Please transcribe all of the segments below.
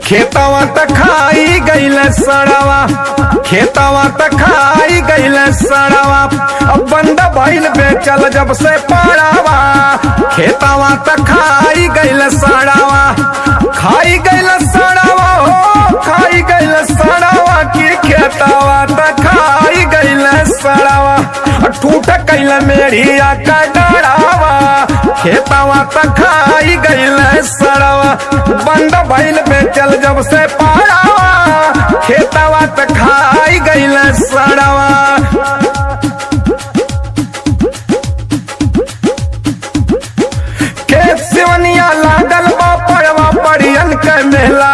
खेतवा त खाई गईल सड़वा, खेतवा त खाई गईल सड़वा। अब बंद भइल बेचल जब से पाड़ावा, खेतवा त खाई गईल सड़वा, खाई गईल सड़वा हो, खाई गईल सड़वा की खेतवा त खाई गईल सड़वा। ठूठ कैल मेढ़िया का डरावा, खेतवा त खाई गईल सड़वा। बंद भइल बेचल जब से पाड़ावा, खेतवा त खाई गईल सड़वा। खेत सिवनिया लागल बा पड़वा परियन के मेला,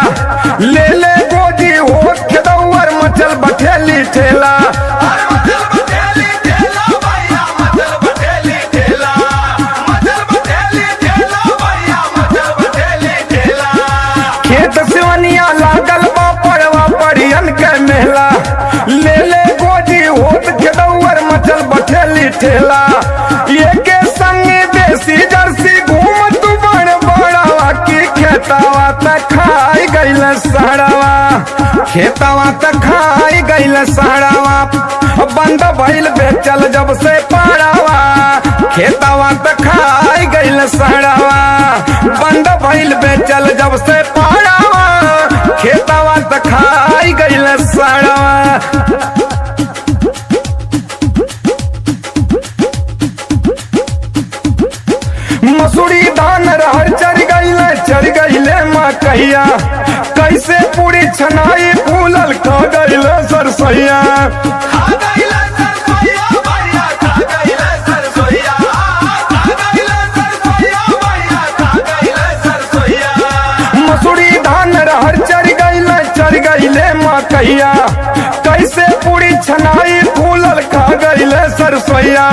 ले ले गोजी हो खेदौर मचल बठेली ठेला। खेत सिवनिया लागल बा पड़वा परियन के मेला, ले ले गोजी होत खेदौर मचल बठेली ठेला। ये के संग देसी जर्सी घूमत बड़ बड़वा की खेतवा त खाई गईल सड़वा, खेतवा त खाई गईल सड़वा। बंद भइल बेचल जब से पाड़वा, खेतवा त खाई गईल सड़वा। बंद भइल बेचल जब से पाड़वा, खेतवा त खाई गईल सड़वा। मसूरी धान रहर चढ़ गईले मकैया, कैसे पूरी छनाई फूलल खा गईले सरसैया। मसूरी धान रहर चढ़ गईले मकैया, कैसे पूरी छनाई फूलल खा गईले सरसैया।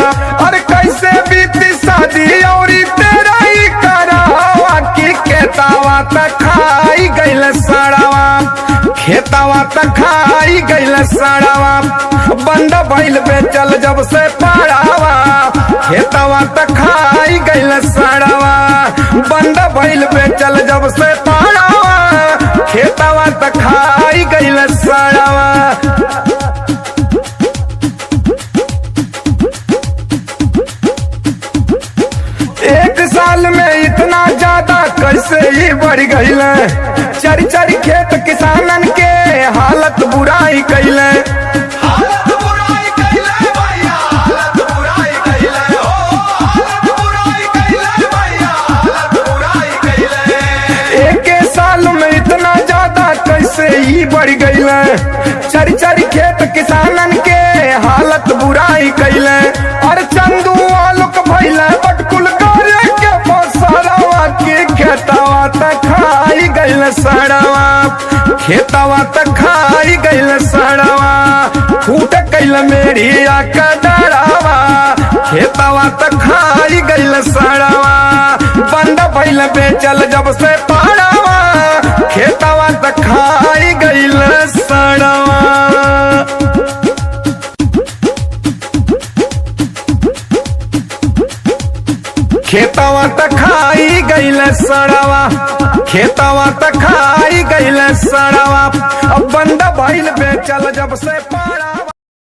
अरे कैसे बीती शादी और तेरा ही करावा की खेतवा त खाई गईल सड़वा, खेतवा त खाई गईल सड़वा। बंद भइल बेचल जब से पाड़वा, खेतवा त खाई गईल सड़वा। बंद भइल बेचल जब से पाड़वा, खेतवा त खाई गईल सड़वा। एक साल में इतना ज्यादा कैसे ही बढ़ गईल, चरी चरी खेत किसानन के हालत बुराई कैले। एक साल में इतना ज्यादा कैसे ही बढ़ गईल, चरी चरी खेत किसानन के हालत बुराई कैले। और चंदू आलोक भइल बटकुल करे के बसरवा की खेतवा त खाई गईल सड़वा, खेतवा त खाई गईल सड़वा। फूट कैल मेढ़िया का डरावा, खेतवा त खाई गईल सड़वा। बंद भइल बेचल जब से पाड़वा, खेतवा त खाई गईल सड़वा। खेतवा त खाई गईल सड़वा, खेतवा त खाई गईल सड़वा। अब बंद भइल बेचल जब से पाड़ा।